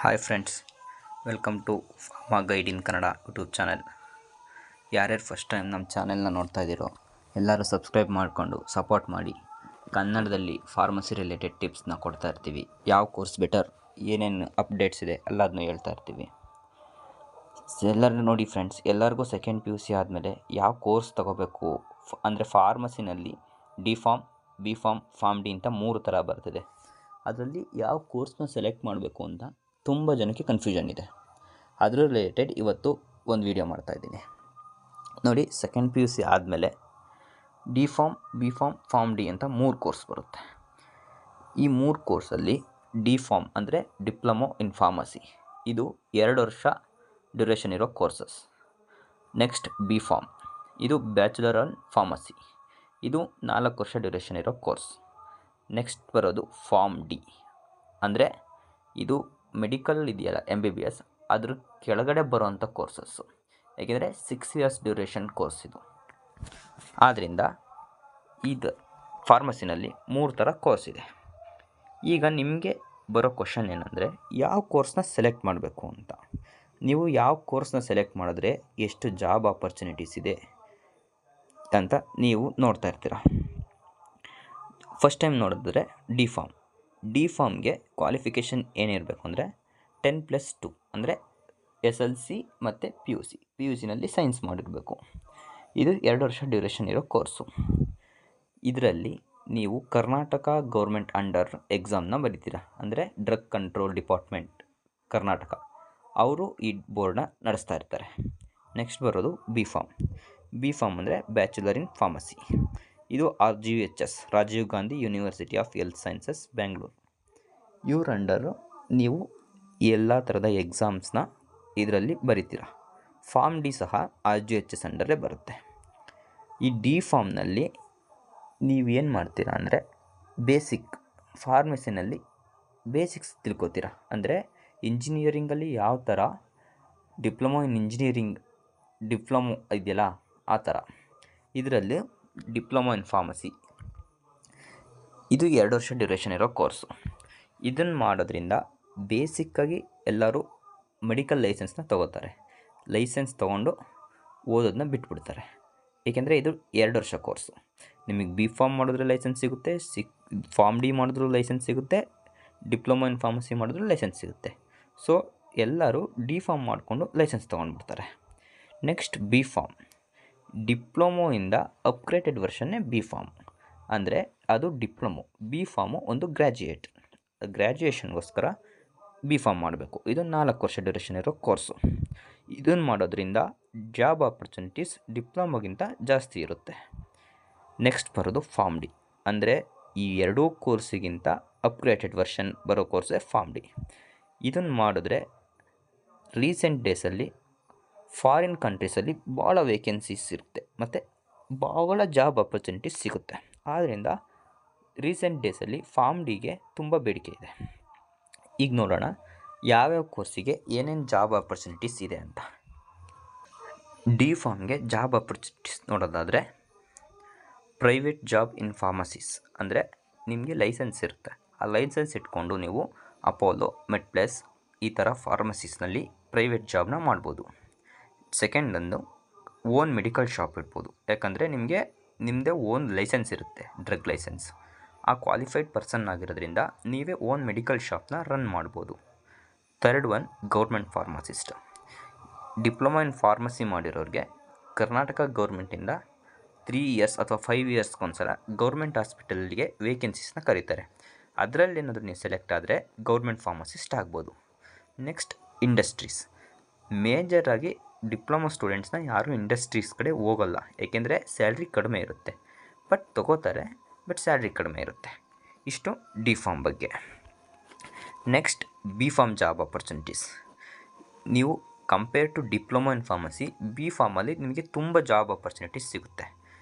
Hi friends, welcome to pharma guide in Kannada YouTube channel. ಯಾರ್ಯಾರು first time ನಮ್ಮ ಚಾನೆಲ್ನ ನೋಡ್ತಾ ಇದ್ದೀರೋ ಎಲ್ಲರೂ ಸಬ್ಸ್ಕ್ರೈಬ್ ಮಾಡಿಕೊಂಡು ಸಪೋರ್ಟ್ ಮಾಡಿ. ಕನ್ನಡದಲ್ಲಿ ಫಾರ್ಮಸಿ ರಿಲೇಟೆಡ್ ಟಿಪ್ಸ್ನ ಕೊಡ್ತಾ ಇರ್ತೀವಿ. ಯಾವ ಕೋರ್ಸ್ ಬೆಟರ್, ಏನೇನು ಅಪ್ಡೇಟ್ಸ್ ಇದೆ ಎಲ್ಲದನ್ನೂ ಹೇಳ್ತಾ ಇರ್ತೀವಿ. ಎಲ್ಲರೂ ನೋಡಿ ಫ್ರೆಂಡ್ಸ್, ಎಲ್ಲರಿಗೂ ಸೆಕೆಂಡ್ PUC ಆದಮೇಲೆ ಯಾವ ಕೋರ್ಸ್ ತೊಗೋಬೇಕು ಅಂದರೆ ಫಾರ್ಮಸಿನಲ್ಲಿ D form, B form, form D ಅಂತ 3 ಥರ ಬರ್ತಿದೆ. ಅದರಲ್ಲಿ ಯಾವ ಕೋರ್ಸ್ನ ಸೆಲೆಕ್ಟ್ ಮಾಡಬೇಕು ಅಂತ ತುಂಬ ಜನಕ್ಕೆ ಕನ್ಫ್ಯೂಷನ್ ಇದೆ. ಅದರ ರಿಲೇಟೆಡ್ ಇವತ್ತು ಒಂದು ವಿಡಿಯೋ ಮಾಡ್ತಾಯಿದ್ದೀನಿ. ನೋಡಿ, ಸೆಕೆಂಡ್ PUC ಆದಮೇಲೆ D form, B form, form D ಅಂತ 3 ಕೋರ್ಸ್ ಬರುತ್ತೆ. ಈ 3 ಕೋರ್ಸಲ್ಲಿ ಡಿ ಫಾರ್ಮ್ ಅಂದರೆ ಡಿಪ್ಲೊಮೊ ಇನ್ ಫಾರ್ಮಸಿ, ಇದು 2 ವರ್ಷ ಡ್ಯೂರೇಷನ್ ಇರೋ ಕೋರ್ಸಸ್. ನೆಕ್ಸ್ಟ್ ಬಿ ಫಾರ್ಮ್, ಇದು ಬ್ಯಾಚುಲರ್ ಆನ್ ಫಾರ್ಮಸಿ, ಇದು 4 ವರ್ಷ ಡ್ಯೂರೇಷನ್ ಇರೋ ಕೋರ್ಸ್. ನೆಕ್ಸ್ಟ್ ಬರೋದು ಫಾರ್ಮ್ ಡಿ ಅಂದರೆ ಇದು ಮೆಡಿಕಲ್ ಇದೆಯಲ್ಲ MBBS, ಅದ್ರ ಕೆಳಗಡೆ ಬರೋವಂಥ ಕೋರ್ಸಸ್ಸು. ಏಕೆಂದರೆ 6 ಇಯರ್ಸ್ ಡ್ಯೂರೇಷನ್ ಕೋರ್ಸ್ ಇದು. ಆದ್ದರಿಂದ ಇದು ಫಾರ್ಮಸಿನಲ್ಲಿ 3 ಥರ ಕೋರ್ಸ್ ಇದೆ. ಈಗ ನಿಮಗೆ ಬರೋ ಕ್ವಶನ್ ಏನಂದರೆ ಯಾವ ಕೋರ್ಸ್ನ ಸೆಲೆಕ್ಟ್ ಮಾಡಬೇಕು ಅಂತ. ನೀವು ಯಾವ ಕೋರ್ಸ್ನ ಸೆಲೆಕ್ಟ್ ಮಾಡಿದ್ರೆ ಎಷ್ಟು ಜಾಬ್ ಆಪರ್ಚುನಿಟೀಸ್ ಇದೆ ಅಂತ ನೀವು ನೋಡ್ತಾ ಇರ್ತೀರ. ಫಸ್ಟ್ ಟೈಮ್ ನೋಡಿದ್ರೆ ಡಿ ಫಾರ್ಮ್ಗೆ ಕ್ವಾಲಿಫಿಕೇಷನ್ ಏನಿರಬೇಕು ಅಂದರೆ 10+2 ಅಂದರೆ SLC ಮತ್ತು PUC ನಲ್ಲಿ ಸೈನ್ಸ್ ಮಾಡಿರಬೇಕು. ಇದು 2 ವರ್ಷ ಡ್ಯೂರೇಷನ್ ಇರೋ ಕೋರ್ಸು. ಇದರಲ್ಲಿ ನೀವು ಕರ್ನಾಟಕ ಗೌರ್ಮೆಂಟ್ ಅಂಡರ್ ಎಕ್ಸಾಮ್ನ ಬರೀತೀರ. ಅಂದರೆ ಡ್ರಗ್ ಕಂಟ್ರೋಲ್ ಡಿಪಾರ್ಟ್ಮೆಂಟ್ ಕರ್ನಾಟಕ ಅವರು ಈ ಬೋರ್ಡ್ನ ನಡೆಸ್ತಾ ಇರ್ತಾರೆ. ನೆಕ್ಸ್ಟ್ ಬರೋದು ಬಿ ಫಾರ್ಮ್ ಅಂದರೆ ಬ್ಯಾಚುಲರ್ ಇನ್ ಫಾರ್ಮಸಿ, ಇದು RGHS Rajiv Gandhi University of Health Sciences Bengaluru. ಇವ್ರ ಅಂಡರು ನೀವು ಎಲ್ಲ ಥರದ ಎಕ್ಸಾಮ್ಸ್ನ ಇದರಲ್ಲಿ ಬರಿತೀರ. ಫಾರ್ಮ್ ಡಿ ಸಹ RGHS ಅಂಡರೇ ಬರುತ್ತೆ. ಈ ಡಿ ಫಾರ್ಮ್ನಲ್ಲಿ ನೀವೇನು ಮಾಡ್ತೀರಾ ಅಂದರೆ ಫಾರ್ಮಸಿನಲ್ಲಿ ಬೇಸಿಕ್ಸ್ ತಿಳ್ಕೊತೀರ. ಅಂದರೆ ಇಂಜಿನಿಯರಿಂಗಲ್ಲಿ ಯಾವ ಥರ ಡಿಪ್ಲೊಮೊ ಇನ್ ಇಂಜಿನಿಯರಿಂಗ್ ಇದೆಯಲ್ಲ ಆ ಥರ. ಇದರಲ್ಲಿ ಡಿಪ್ಲೊಮೊ ಇನ್ ಫಾರ್ಮಸಿ, ಇದು 2 ವರ್ಷ ಡ್ಯೂರೇಷನ್ ಇರೋ ಕೋರ್ಸು. ಇದನ್ನು ಮಾಡೋದ್ರಿಂದ ಬೇಸಿಕ್ಕಾಗಿ ಎಲ್ಲರೂ ಮೆಡಿಕಲ್ ಲೈಸೆನ್ಸ್ನ ತೊಗೋತಾರೆ. ಲೈಸೆನ್ಸ್ ತೊಗೊಂಡು ಓದೋದನ್ನ ಬಿಟ್ಬಿಡ್ತಾರೆ. ಏಕೆಂದರೆ ಇದು 2 ವರ್ಷ ಕೋರ್ಸು. ನಿಮಗೆ ಬಿ ಫಾರ್ಮ್ ಮಾಡಿದ್ರೆ ಲೈಸೆನ್ಸ್ ಸಿಗುತ್ತೆ, ಫಾರ್ಮ್ ಡಿ ಮಾಡಿದ್ರೂ ಲೈಸೆನ್ಸ್ ಸಿಗುತ್ತೆ, ಡಿಪ್ಲೊಮೊ ಇನ್ ಫಾರ್ಮಸಿ ಮಾಡಿದ್ರೂ ಲೈಸೆನ್ಸ್ ಸಿಗುತ್ತೆ. ಸೊ ಎಲ್ಲರೂ ಡಿ ಫಾರ್ಮ್ ಮಾಡಿಕೊಂಡು ಲೈಸೆನ್ಸ್ ತೊಗೊಂಡ್ಬಿಡ್ತಾರೆ. ನೆಕ್ಸ್ಟ್ ಬಿ ಫಾರ್ಮ್, ಡಿಪ್ಲೊಮೊಯಿಂದ ಅಪ್ಗ್ರೇಡೆಡ್ ವರ್ಷನ್ನೇ ಬಿ ಫಾರ್ಮ್. ಅಂದರೆ ಅದು ಡಿಪ್ಲೊಮೊ. ಬಿ ಫಾರ್ಮು ಒಂದು ಗ್ರ್ಯಾಜುಯೇಷನ್ಗೋಸ್ಕರ ಬಿ ಫಾರ್ಮ್ ಮಾಡಬೇಕು. ಇದು 4 ವರ್ಷ ಡ್ಯೂರೇಷನ್ ಇರೋ ಕೋರ್ಸು. ಇದನ್ನು ಮಾಡೋದ್ರಿಂದ ಜಾಬ್ ಆಪರ್ಚುನಿಟೀಸ್ ಡಿಪ್ಲೊಮೊಗಿಂತ ಜಾಸ್ತಿ ಇರುತ್ತೆ. ನೆಕ್ಸ್ಟ್ ಬರೋದು ಫಾರ್ಮ್ ಡಿ ಅಂದರೆ ಈ 2 ಕೋರ್ಸಿಗಿಂತ ಅಪ್ಗ್ರೇಡೆಡ್ ವರ್ಷನ್ ಬರೋ ಕೋರ್ಸೇ ಫಾರ್ಮ್ ಡಿ. ಇದನ್ನು ಮಾಡಿದ್ರೆ ರೀಸೆಂಟ್ ಡೇಸಲ್ಲಿ ಫಾರಿನ್ ಕಂಟ್ರೀಸಲ್ಲಿ ಭಾಳ ವೇಕೆನ್ಸೀಸ್ ಇರುತ್ತೆ ಮತ್ತು ಭಾಳ ಜಾಬ್ ಆಪರ್ಚುನಿಟೀಸ್ ಸಿಗುತ್ತೆ. ಆದ್ದರಿಂದ ರೀಸೆಂಟ್ ಡೇಸಲ್ಲಿ ಫಾರ್ಮ್ ಡಿಗೆ ತುಂಬ ಬೇಡಿಕೆ ಇದೆ. ಈಗ ನೋಡೋಣ ಯಾವ್ಯಾವ ಕೋರ್ಸಿಗೆ ಏನೇನು ಜಾಬ್ ಆಪರ್ಚುನಿಟೀಸ್ ಇದೆ ಅಂತ. ಡಿ ಫಾರ್ಮ್ಗೆ ಜಾಬ್ ಆಪರ್ಚುನಿಟೀಸ್ ನೋಡೋದಾದರೆ ಪ್ರೈವೇಟ್ ಜಾಬ್ ಇನ್ ಫಾರ್ಮಸೀಸ್ ಅಂದರೆ ನಿಮಗೆ ಲೈಸೆನ್ಸ್ ಇರುತ್ತೆ. ಆ ಲೈಸೆನ್ಸ್ ಇಟ್ಕೊಂಡು ನೀವು ಅಪೋಲೋ, ಮೆಡ್ಪ್ಲಸ್ ಈ ಥರ ಫಾರ್ಮಸೀಸ್ನಲ್ಲಿ ಪ್ರೈವೇಟ್ ಜಾಬ್ನ ಮಾಡ್ಬೋದು. ಸೆಕೆಂಡ್ ಒಂದು ಓನ್ ಮೆಡಿಕಲ್ ಶಾಪ್ ಇಡ್ಬೋದು. ಯಾಕಂದರೆ ನಿಮ್ಮದೇ ಓನ್ ಲೈಸೆನ್ಸ್ ಇರುತ್ತೆ, ಡ್ರಗ್ ಲೈಸೆನ್ಸ್. ಆ ಕ್ವಾಲಿಫೈಡ್ ಪರ್ಸನ್ ಆಗಿರೋದ್ರಿಂದ ನೀವೇ ಓನ್ ಮೆಡಿಕಲ್ ಶಾಪ್ನ ರನ್ ಮಾಡ್ಬೋದು. Third one government pharmacist. Diploma in pharmacy ಮಾಡಿರೋರಿಗೆ ಕರ್ನಾಟಕ ಗೌರ್ಮೆಂಟಿಂದ 3 ಇಯರ್ಸ್ ಅಥವಾ 5 ಇಯರ್ಸ್ಗೊಂದ್ಸಲ ಗೌರ್ಮೆಂಟ್ ಹಾಸ್ಪಿಟಲ್ಗೆ ವೇಕೆನ್ಸೀಸ್ನ ಕರೀತಾರೆ. ಅದರಲ್ಲಿ ಏನಾದರೂ ನೀವು ಸೆಲೆಕ್ಟ್ ಆದರೆ ಗೌರ್ಮೆಂಟ್ ಫಾರ್ಮಸಿಸ್ಟ್ ಆಗ್ಬೋದು. Next industries. ಮೇಜರಾಗಿ ಡಿಪ್ಲೊಮೊ ಸ್ಟೂಡೆಂಟ್ಸ್ನ ಯಾರೂ ಇಂಡಸ್ಟ್ರೀಸ್ ಕಡೆ ಹೋಗೋಲ್ಲ, ಏಕೆಂದರೆ ಸ್ಯಾಲ್ರಿ ಕಡಿಮೆ ಇರುತ್ತೆ. ಬಟ್ ತೊಗೋತಾರೆ, ಬಟ್ ಸ್ಯಾಲ್ರಿ ಕಡಿಮೆ ಇರುತ್ತೆ. ಇಷ್ಟು ಡಿ ಫಾರ್ಮ್ ಬಗ್ಗೆ. Next B pharm job opportunities. ನೀವು compare to diploma in pharmacy, B ಫಾರ್ಮಲ್ಲಿ ನಿಮಗೆ ತುಂಬ ಜಾಬ್ ಆಪರ್ಚುನಿಟೀಸ್ ಸಿಗುತ್ತೆ.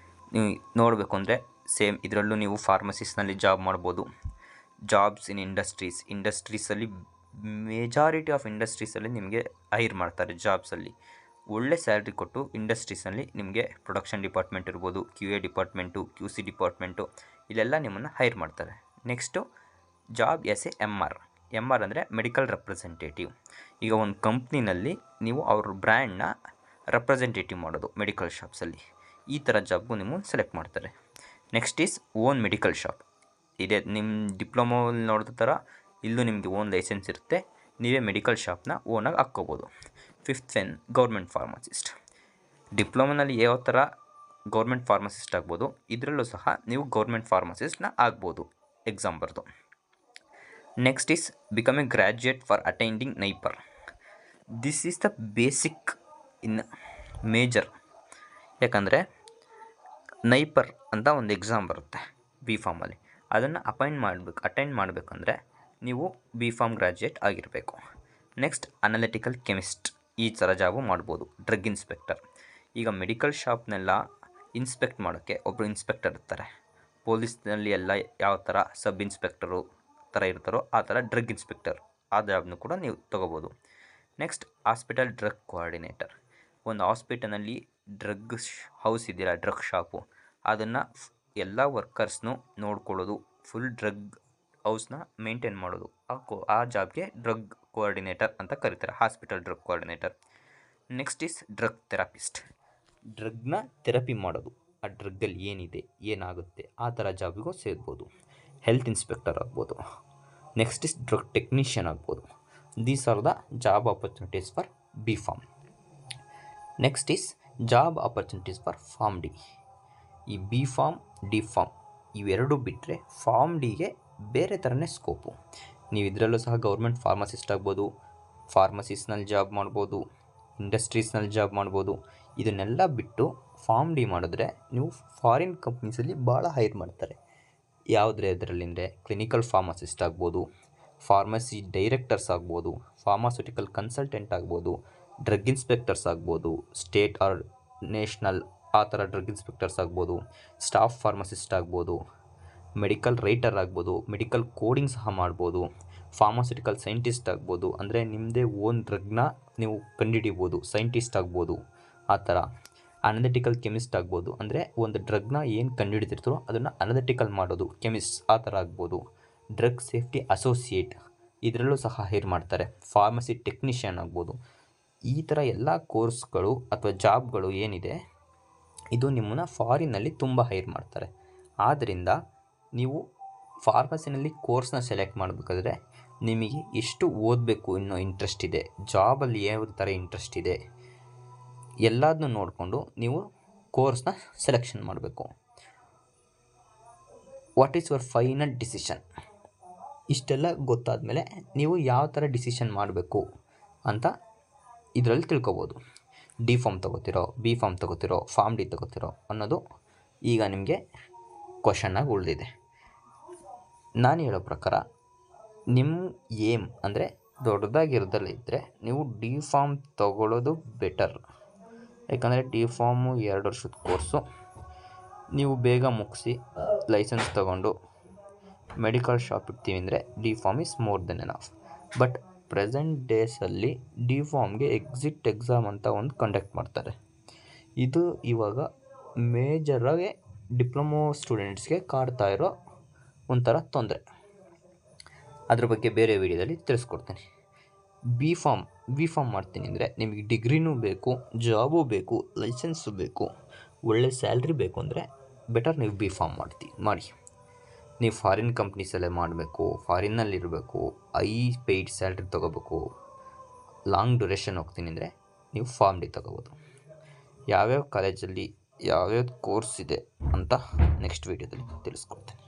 ನೀವು ನೋಡಬೇಕು ಅಂದರೆ ಸೇಮ್ ಇದರಲ್ಲೂ ನೀವು ಫಾರ್ಮಸಿಸ್ನಲ್ಲಿ ಜಾಬ್ ಮಾಡ್ಬೋದು. ಜಾಬ್ಸ್ ಇನ್ ಇಂಡಸ್ಟ್ರೀಸಲ್ಲಿ ಮೆಜಾರಿಟಿ ಆಫ್ ಇಂಡಸ್ಟ್ರೀಸಲ್ಲಿ ನಿಮಗೆ ಹೈರ್ ಮಾಡ್ತಾರೆ. ಜಾಬ್ಸಲ್ಲಿ ಒಳ್ಳೆ ಸ್ಯಾಲ್ರಿ ಕೊಟ್ಟು ಇಂಡಸ್ಟ್ರೀಸಲ್ಲಿ ನಿಮಗೆ ಪ್ರೊಡಕ್ಷನ್ ಡಿಪಾರ್ಟ್ಮೆಂಟ್ ಇರ್ಬೋದು, QA ಡಿಪಾರ್ಟ್ಮೆಂಟು, QC ಡಿಪಾರ್ಟ್ಮೆಂಟು, ಇಲ್ಲೆಲ್ಲ ನಿಮ್ಮನ್ನು ಹೈರ್ ಮಾಡ್ತಾರೆ. Next job as a MR. MR ಅಂದರೆ ಮೆಡಿಕಲ್ ರೆಪ್ರೆಸೆಂಟೇಟಿವ್. ಈಗ ಒಂದು ಕಂಪ್ನಿನಲ್ಲಿ ನೀವು ಅವ್ರ ಬ್ರ್ಯಾಂಡ್ನ ರೆಪ್ರೆಸೆಂಟೇಟಿವ್ ಮಾಡೋದು ಮೆಡಿಕಲ್ ಶಾಪ್ಸಲ್ಲಿ. ಈ ಥರ ಜಾಬ್ಗೂ ನಿಮ್ಮನ್ನು ಸೆಲೆಕ್ಟ್ ಮಾಡ್ತಾರೆ. Next is own medical shop. ಇದೇ ನಿಮ್ಮ ಡಿಪ್ಲೊಮೋಲ್ಲಿ ನೋಡಿದ ಥರ ಇಲ್ಲೂ ನಿಮಗೆ ಓನ್ ಲೈಸೆನ್ಸ್ ಇರುತ್ತೆ, ನೀವೇ ಮೆಡಿಕಲ್ ಶಾಪ್ನ ಓನಾಗಿ ಹಾಕ್ಕೋಬೋದು. Fifth one government pharmacist. ಡಿಪ್ಲೊಮೊನಲ್ಲಿ ಯಾವ ಥರ ಗೌರ್ಮೆಂಟ್ ಫಾರ್ಮಸಿಸ್ಟ್ ಆಗ್ಬೋದು, ಇದರಲ್ಲೂ ಸಹ ನೀವು ಗೌರ್ಮೆಂಟ್ ಫಾರ್ಮಸಿಸ್ಟ್ನ ಆಗ್ಬೋದು ಎಕ್ಸಾಮ್ ಬರೆದು. Next is become a graduate for attending NIPER. This is the basic in major. ಯಾಕಂದರೆ ನೈಪರ್ ಅಂತ ಒಂದು ಎಕ್ಸಾಮ್ ಬರುತ್ತೆ ಬಿ ಫಾರ್ಮಲ್ಲಿ. ಅದನ್ನು ಅಟೆಂಡ್ ಮಾಡಬೇಕಂದ್ರೆ ನೀವು ಬಿ ಫಾರ್ಮ್ ಗ್ರ್ಯಾಜುಯೇಟ್ ಆಗಿರಬೇಕು. Next analytical chemist. ಈ ಥರ ಜಾಬು ಮಾಡ್ಬೋದು. Drug inspector. ಈಗ ಮೆಡಿಕಲ್ ಶಾಪ್ನೆಲ್ಲ ಇನ್ಸ್ಪೆಕ್ಟ್ ಮಾಡೋಕ್ಕೆ ಒಬ್ಬರು ಇನ್ಸ್ಪೆಕ್ಟರ್ ಇರ್ತಾರೆ. ಪೊಲೀಸ್ನಲ್ಲಿ ಎಲ್ಲ ಯಾವ ಥರ ಸಬ್ ಇನ್ಸ್ಪೆಕ್ಟರು ಥರ ಇರ್ತಾರೋ ಆ ಥರ ಡ್ರಗ್ ಇನ್ಸ್ಪೆಕ್ಟರ್, ಆ ಜಾಬ್ನು ಕೂಡ ನೀವು ತೊಗೋಬೋದು. Next hospital drug coordinator. ಒಂದು ಹಾಸ್ಪಿಟಲ್ನಲ್ಲಿ ಡ್ರಗ್ ಹೌಸ್ ಇದೆಯಲ್ಲ, ಡ್ರಗ್ ಶಾಪು, ಅದನ್ನು ಎಲ್ಲ ವರ್ಕರ್ಸ್ನು ನೋಡ್ಕೊಳ್ಳೋದು, ಫುಲ್ ಡ್ರಗ್ ಹೌಸ್ನ ಮೇಂಟೈನ್ ಮಾಡೋದು, ಆ ಜಾಬ್ಗೆ ಡ್ರಗ್ ಕೋಆರ್ಡಿನೇಟರ್ ಅಂತ ಕರೀತಾರೆ, hospital drug coordinator. Next is drug therapist. ಡ್ರಗ್ನ ಥೆರಪಿ ಮಾಡೋದು, ಆ ಡ್ರಗ್ಗಲ್ಲಿ ಏನಿದೆ, ಏನಾಗುತ್ತೆ, ಆ ಥರ ಜಾಬಿಗೂ ಸೇರ್ಬೋದು. ಹೆಲ್ತ್ ಇನ್ಸ್ಪೆಕ್ಟರ್ ಆಗ್ಬೋದು. ನೆಕ್ಸ್ಟ್ ಇಸ್ ಡ್ರಗ್ ಟೆಕ್ನಿಷಿಯನ್ ಆಗ್ಬೋದು. These are the job opportunities for B pharm. Next is job opportunities for pharm D. ಈ ಬಿ ಫಾರ್ಮ್, ಡಿ ಫಾರ್ಮ್ ಇವೆರಡು ಬಿಟ್ಟರೆ ಫಾರ್ಮ್ ಡಿಗೆ ಬೇರೆ ಥರನೇ ಸ್ಕೋಪು. ನೀವು ಇದರಲ್ಲೂ ಸಹ ಗೌರ್ಮೆಂಟ್ ಫಾರ್ಮಸಿಸ್ಟ್ ಆಗ್ಬೋದು, ಫಾರ್ಮಸಿಸ್ನಲ್ಲಿ ಜಾಬ್ ಮಾಡ್ಬೋದು, ಇಂಡಸ್ಟ್ರೀಸ್ನಲ್ಲಿ ಜಾಬ್ ಮಾಡ್ಬೋದು. ಇದನ್ನೆಲ್ಲ ಬಿಟ್ಟು ಫಾರ್ಮ್ ಡಿ ಮಾಡಿದ್ರೆ ನೀವು ಫಾರಿನ್ ಕಂಪ್ನೀಸಲ್ಲಿ ಭಾಳ ಹೈರ್ ಮಾಡ್ತಾರೆ. ಯಾವುದರಲ್ಲಿಂದರೆ ಕ್ಲಿನಿಕಲ್ ಫಾರ್ಮಸಿಸ್ಟ್ ಆಗ್ಬೋದು, ಫಾರ್ಮಸಿ ಡೈರೆಕ್ಟರ್ಸ್ ಆಗ್ಬೋದು, ಫಾರ್ಮಾಸ್ಯೂಟಿಕಲ್ ಕನ್ಸಲ್ಟೆಂಟ್ ಆಗ್ಬೋದು, ಡ್ರಗ್ ಇನ್ಸ್ಪೆಕ್ಟರ್ಸ್ ಆಗ್ಬೋದು, ಸ್ಟೇಟ್ ಆರ್ ನೇಷ್ನಲ್ ಆ ಥರ ಡ್ರಗ್ ಇನ್ಸ್ಪೆಕ್ಟರ್ಸ್ ಆಗ್ಬೋದು, ಸ್ಟಾಫ್ ಫಾರ್ಮಸಿಸ್ಟ್ ಆಗ್ಬೋದು, ಮೆಡಿಕಲ್ ರೈಟರ್ ಆಗ್ಬೋದು, ಮೆಡಿಕಲ್ ಕೋಡಿಂಗ್ ಸಹ ಮಾಡ್ಬೋದು, ಫಾರ್ಮಾಸ್ಯೂಟಿಕಲ್ ಸೈಂಟಿಸ್ಟ್ ಆಗ್ಬೋದು, ಅಂದರೆ ನಿಮ್ಮದೇ ಓನ್ ಡ್ರಗ್ನ ನೀವು ಕಂಡುಹಿಡಿಬೋದು, ಸೈಂಟಿಸ್ಟ್ ಆಗ್ಬೋದು. ಆ ಥರ ಅನಲಿಟಿಕಲ್ ಕೆಮಿಸ್ಟ್ ಆಗ್ಬೋದು, ಅಂದರೆ ಒಂದು ಡ್ರಗ್ನ ಏನು ಕಂಡುಹಿಡಿದಿರ್ತಾರೋ ಅದನ್ನು ಅನಲಿಟಿಕಲ್ ಮಾಡೋದು, ಕೆಮಿಸ್ಟ್ ಆ ಥರ ಆಗ್ಬೋದು. ಡ್ರಗ್ ಸೇಫ್ಟಿ ಅಸೋಸಿಯೇಟ್ ಇದರಲ್ಲೂ ಸಹ ಹೈರ್ ಮಾಡ್ತಾರೆ. ಫಾರ್ಮಸಿ ಟೆಕ್ನಿಷಿಯನ್ ಆಗ್ಬೋದು. ಈ ಥರ ಎಲ್ಲ ಕೋರ್ಸ್ಗಳು ಅಥವಾ ಜಾಬ್ಗಳು ಏನಿದೆ ಇದು ನಿಮ್ಮನ್ನು ಫಾರಿನಲ್ಲಿ ತುಂಬ ಹೈರ್ ಮಾಡ್ತಾರೆ. ಆದ್ದರಿಂದ ನೀವು ಫಾರ್ಮಸಿನಲ್ಲಿ ಕೋರ್ಸ್ನ ಸೆಲೆಕ್ಟ್ ಮಾಡಬೇಕಾದ್ರೆ ನಿಮಗೆ ಎಷ್ಟು ಓದಬೇಕು ಅನ್ನೋ ಇಂಟ್ರೆಸ್ಟ್ ಇದೆ, ಜಾಬಲ್ಲಿ ಯಾವ ಥರ ಇಂಟ್ರೆಸ್ಟ್ ಇದೆ, ಎಲ್ಲದನ್ನೂ ನೋಡಿಕೊಂಡು ನೀವು ಕೋರ್ಸ್ನ ಸೆಲೆಕ್ಷನ್ ಮಾಡಬೇಕು. What is your final decision? ಇಷ್ಟೆಲ್ಲ ಗೊತ್ತಾದ ಮೇಲೆ ನೀವು ಯಾವ ಥರ ಡಿಸಿಷನ್ ಮಾಡಬೇಕು ಅಂತ ಇದರಲ್ಲಿ ತಿಳ್ಕೊಬೋದು. ಡಿ ಫಾರ್ಮ್ ತೊಗೋತಿರೋ, ಬಿ ಫಾರ್ಮ್ ತೊಗೋತಿರೋ, ಫಾರ್ಮ್ ಡಿ ತೊಗೋತಿರೋ ಅನ್ನೋದು ಈಗ ನಿಮಗೆ ಕ್ವಶನ್ನಾಗಿ ಉಳಿದಿದೆ. ನಾನು ಹೇಳೋ ಪ್ರಕಾರ ನಿಮ್ಮ ಏಮ್ ಅಂದರೆ ದೊಡ್ಡದಾಗಿರೋದಲ್ಲ ಇದ್ದರೆ ನೀವು ಡಿ ಫಾರ್ಮ್ ತೊಗೊಳ್ಳೋದು ಬೆಟರ್. ಯಾಕಂದರೆ ಡಿ ಫಾರ್ಮು 2 ವರ್ಷದ ಕೋರ್ಸು, ನೀವು ಬೇಗ ಮುಗಿಸಿ ಲೈಸೆನ್ಸ್ ತೊಗೊಂಡು ಮೆಡಿಕಲ್ ಶಾಪ್ ಇಡ್ತೀವಿ ಅಂದರೆ D Pharm is more than enough. But present ಡೇಸಲ್ಲಿ ಡಿ ಫಾರ್ಮ್ಗೆ ಎಕ್ಸಿಟ್ ಎಕ್ಸಾಮ್ ಅಂತ ಒಂದು ಕಂಡಕ್ಟ್ ಮಾಡ್ತಾರೆ. ಇದು ಇವಾಗ ಮೇಜರಾಗಿ ಡಿಪ್ಲೊಮೊ ಸ್ಟೂಡೆಂಟ್ಸ್ಗೆ ಕಾಡ್ತಾ ಇರೋ ಒಂಥರ ತೊಂದರೆ. ಅದ್ರ ಬಗ್ಗೆ ಬೇರೆ ವೀಡಿಯೋದಲ್ಲಿ ತಿಳಿಸ್ಕೊಡ್ತೀನಿ. ಬಿ ಫಾರ್ಮ್ ಮಾಡ್ತೀನಿ ಅಂದರೆ ನಿಮಗೆ ಡಿಗ್ರಿನೂ ಬೇಕು, ಜಾಬು ಬೇಕು, ಲೈಸೆನ್ಸು ಬೇಕು, ಒಳ್ಳೆ ಸ್ಯಾಲ್ರಿ ಬೇಕು ಅಂದರೆ ಬೆಟರ್ ನೀವು ಬಿ ಫಾರ್ಮ್ ಮಾಡಿ. ನೀವು ಫಾರಿನ್ ಕಂಪ್ನೀಸಲ್ಲೇ ಮಾಡಬೇಕು, ಫಾರಿನ್ನಲ್ಲಿರಬೇಕು, ಹೈ ಪೇಯ್ಡ್ ಸ್ಯಾಲ್ರಿ ತೊಗೋಬೇಕು, ಲಾಂಗ್ ಡ್ಯೂರೇಷನ್ ಹೋಗ್ತೀನಿ ಅಂದರೆ ನೀವು ಫಾರ್ಮ್ ಡಿ ತೊಗೋಬೋದು. ಯಾವ್ಯಾವ ಕಾಲೇಜಲ್ಲಿ ಯಾವ್ಯಾವ್ದು ಕೋರ್ಸ್ ಇದೆ ಅಂತ ನೆಕ್ಸ್ಟ್ ವೀಡಿಯೋದಲ್ಲಿ ತಿಳಿಸ್ಕೊಡ್ತೀನಿ.